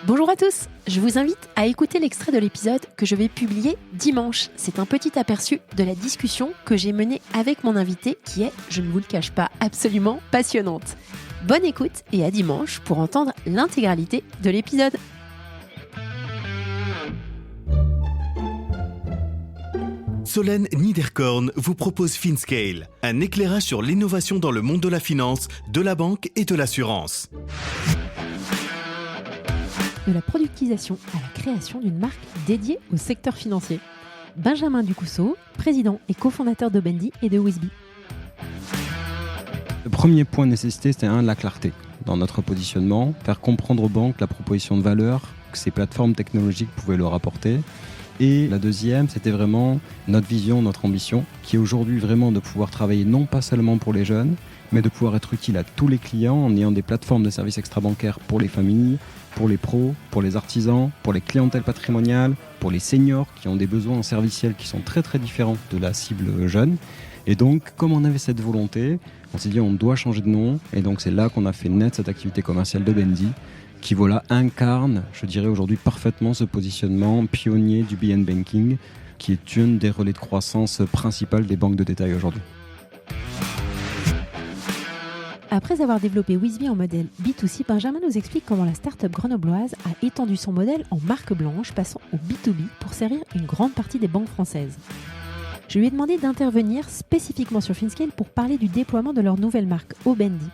Bonjour à tous, je vous invite à écouter l'extrait de l'épisode que je vais publier dimanche. C'est un petit aperçu de la discussion que j'ai menée avec mon invité qui est, je ne vous le cache pas, absolument passionnante. Bonne écoute et à dimanche pour entendre l'intégralité de l'épisode. Solène Niederkorn vous propose FinScale, un éclairage sur l'innovation dans le monde de la finance, de la banque et de l'assurance. De la productisation à la création d'une marque dédiée au secteur financier. Benjamin Ducousseau, président et cofondateur d'Obendi et de Wizbee. Le premier point de nécessité, c'était la clarté dans notre positionnement, faire comprendre aux banques la proposition de valeur que ces plateformes technologiques pouvaient leur apporter. Et la deuxième, c'était vraiment notre vision, notre ambition, qui est aujourd'hui vraiment de pouvoir travailler non pas seulement pour les jeunes, mais de pouvoir être utile à tous les clients en ayant des plateformes de services extra-bancaires pour les familles, pour les pros, pour les artisans, pour les clientèles patrimoniales, pour les seniors qui ont des besoins en serviciels qui sont très très différents de la cible jeune. Et donc, comme on avait cette volonté, on s'est dit on doit changer de nom. Et donc c'est là qu'on a fait naître cette activité commerciale d'Obendi, qui incarne, je dirais aujourd'hui parfaitement ce positionnement pionnier du BN Banking, qui est une des relais de croissance principales des banques de détail aujourd'hui. Après avoir développé Wizbee en modèle B2C, Benjamin nous explique comment la start-up grenobloise a étendu son modèle en marque blanche, passant au B2B pour servir une grande partie des banques françaises. Je lui ai demandé d'intervenir spécifiquement sur FinScale pour parler du déploiement de leur nouvelle marque, Obendi.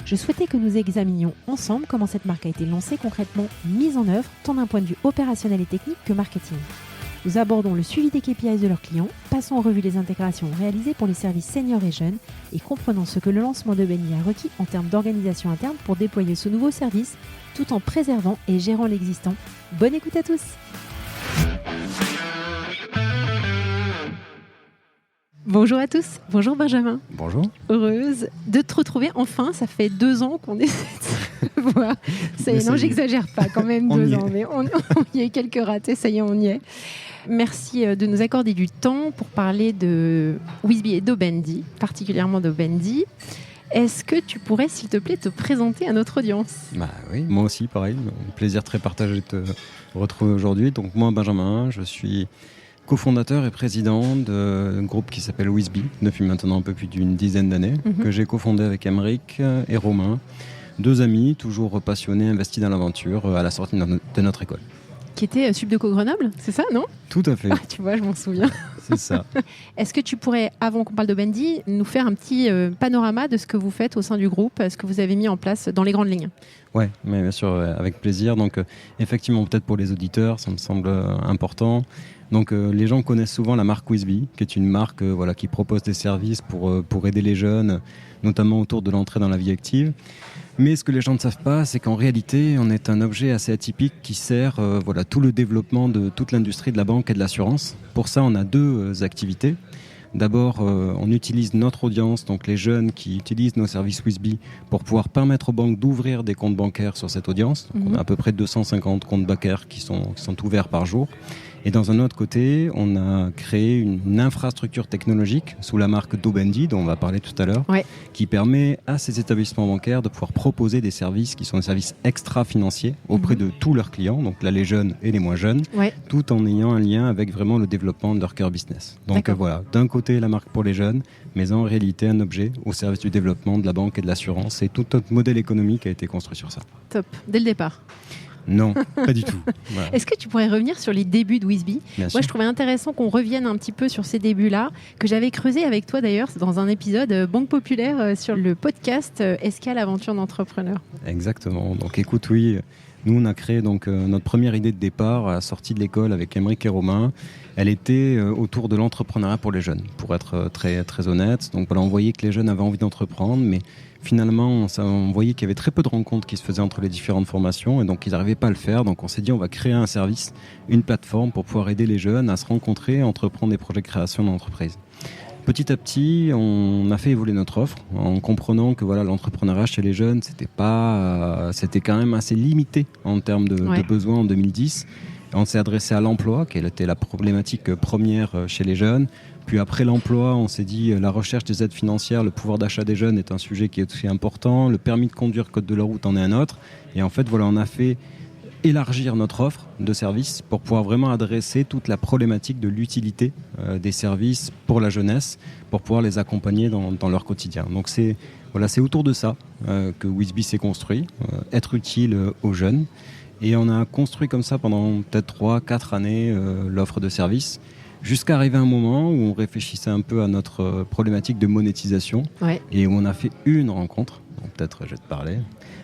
Je souhaitais que nous examinions ensemble comment cette marque a été lancée concrètement, mise en œuvre, tant d'un point de vue opérationnel et technique que marketing. Nous abordons le suivi des KPIs de leurs clients, passons en revue les intégrations réalisées pour les services seniors et jeunes et comprenons ce que le lancement d'Obendi a requis en termes d'organisation interne pour déployer ce nouveau service tout en préservant et gérant l'existant. Bonne écoute à tous! Bonjour à tous, bonjour Benjamin. Bonjour. Heureuse de te retrouver enfin, ça fait 2 ans qu'on essaie de se voir. Non, j'exagère pas quand même 2 ans, mais on y a eu quelques ratés, ça y est, on y est. Merci de nous accorder du temps pour parler de Wizbee et d'Obendi, particulièrement d'Obendi. Est-ce que tu pourrais, s'il te plaît, te présenter à notre audience ? Oui, moi aussi, pareil. Un plaisir très partagé de te retrouver aujourd'hui. Donc moi, Benjamin, je suis cofondateur et président d'un groupe qui s'appelle Wizbee, depuis maintenant un peu plus d'une dizaine d'années, que j'ai cofondé avec Aymeric et Romain, 2 amis, toujours passionnés, investis dans l'aventure, à la sortie de notre école. Qui était Subdeco Grenoble, c'est ça, non ? Tout à fait. Tu vois, je m'en souviens. C'est ça. Est-ce que tu pourrais, avant qu'on parle d'Obendi, nous faire un petit panorama de ce que vous faites au sein du groupe, ce que vous avez mis en place dans les grandes lignes ? Oui, mais bien sûr, avec plaisir. Donc, effectivement, peut-être pour les auditeurs, ça me semble important. Donc, les gens connaissent souvent la marque Wizbee, qui est une marque qui propose des services pour aider les jeunes, notamment autour de l'entrée dans la vie active. Mais ce que les gens ne savent pas, c'est qu'en réalité, on est un objet assez atypique qui sert tout le développement de toute l'industrie de la banque et de l'assurance. Pour ça, on a 2 activités. D'abord, on utilise notre audience, donc les jeunes qui utilisent nos services Wizbee, pour pouvoir permettre aux banques d'ouvrir des comptes bancaires sur cette audience. Donc, on a à peu près 250 comptes bancaires qui sont ouverts par jour. Et dans un autre côté, on a créé une infrastructure technologique sous la marque d'Obendi, dont on va parler tout à l'heure, qui permet à ces établissements bancaires de pouvoir proposer des services qui sont des services extra-financiers auprès de tous leurs clients, donc là les jeunes et les moins jeunes, tout en ayant un lien avec vraiment le développement de leur cœur business. Donc d'un côté la marque pour les jeunes, mais en réalité un objet au service du développement de la banque et de l'assurance. Et tout notre modèle économique a été construit sur ça. Top, dès le départ. Non, pas du tout. Voilà. Est-ce que tu pourrais revenir sur les débuts de Wizbee ? Moi, je trouvais intéressant qu'on revienne un petit peu sur ces débuts-là, que j'avais creusé avec toi d'ailleurs dans un épisode Banque Populaire sur le podcast Escale Aventure d'entrepreneur. Exactement. Donc écoute, oui, nous on a créé notre première idée de départ à la sortie de l'école avec Aymeric et Romain. Elle était autour de l'entrepreneuriat pour les jeunes, pour être très, très honnête. Donc voilà, on voyait que les jeunes avaient envie d'entreprendre, mais finalement, on voyait qu'il y avait très peu de rencontres qui se faisaient entre les différentes formations et donc ils n'arrivaient pas à le faire. Donc on s'est dit, on va créer un service, une plateforme pour pouvoir aider les jeunes à se rencontrer et entreprendre des projets de création d'entreprise. Petit à petit, on a fait évoluer notre offre en comprenant que l'entrepreneuriat chez les jeunes, c'était quand même assez limité en termes de besoins en 2010. On s'est adressé à l'emploi, qui était la problématique première chez les jeunes. Puis après l'emploi, on s'est dit la recherche des aides financières, le pouvoir d'achat des jeunes est un sujet qui est aussi important. Le permis de conduire, code de la route en est un autre. Et en fait, on a fait élargir notre offre de services pour pouvoir vraiment adresser toute la problématique de l'utilité des services pour la jeunesse, pour pouvoir les accompagner dans leur quotidien. Donc c'est autour de ça que Wizbee s'est construit, être utile aux jeunes. Et on a construit comme ça pendant peut-être 3-4 années l'offre de services, jusqu'à arriver à un moment où on réfléchissait un peu à notre problématique de monétisation, et où on a fait une rencontre, donc peut-être je vais te parler,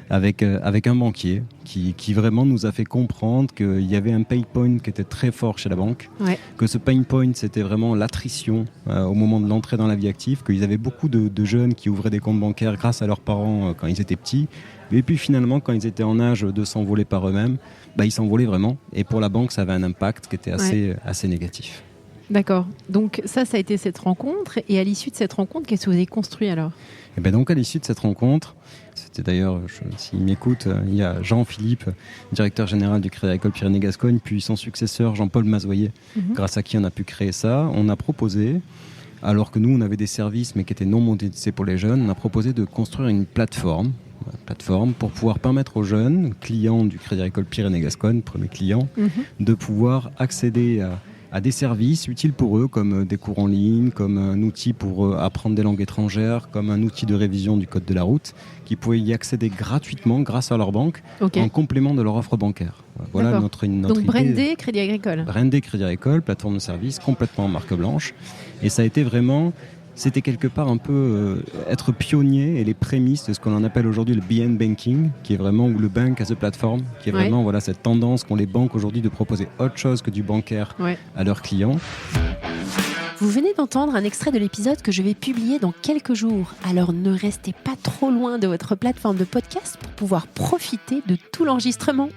avec un banquier qui vraiment nous a fait comprendre qu'il y avait un pain point qui était très fort chez la banque, que ce pain point c'était vraiment l'attrition au moment de l'entrée dans la vie active, qu'ils avaient beaucoup de jeunes qui ouvraient des comptes bancaires grâce à leurs parents quand ils étaient petits, et puis finalement quand ils étaient en âge de s'envoler par eux-mêmes, ils s'envolaient vraiment, et pour la banque ça avait un impact qui était assez négatif. D'accord, donc ça a été cette rencontre, et à l'issue de cette rencontre, qu'est-ce que vous avez construit alors ? Et donc à l'issue de cette rencontre, c'était d'ailleurs, s'il m'écoute, il y a Jean-Philippe, directeur général du Crédit Agricole Pyrénées-Gascogne, puis son successeur Jean-Paul Mazoyer, grâce à qui on a pu créer ça. On a proposé, alors que nous on avait des services mais qui étaient non monétisés pour les jeunes, on a proposé de construire une plateforme pour pouvoir permettre aux jeunes, clients du Crédit Agricole Pyrénées-Gascogne, premiers clients, de pouvoir accéder à des services utiles pour eux, comme des cours en ligne, comme un outil pour apprendre des langues étrangères, comme un outil de révision du code de la route, qui pouvaient y accéder gratuitement grâce à leur banque, en complément de leur offre bancaire. Voilà notre donc idée. brandé Crédit Agricole. Brandé Crédit Agricole, plateforme de service complètement en marque blanche. Et ça a été vraiment... C'était quelque part un peu être pionnier et les prémices de ce qu'on appelle aujourd'hui le beyond banking, qui est vraiment, ou le bank as a platform, qui est vraiment cette tendance qu'ont les banques aujourd'hui de proposer autre chose que du bancaire à leurs clients. Vous venez d'entendre un extrait de l'épisode que je vais publier dans quelques jours. Alors ne restez pas trop loin de votre plateforme de podcast pour pouvoir profiter de tout l'enregistrement.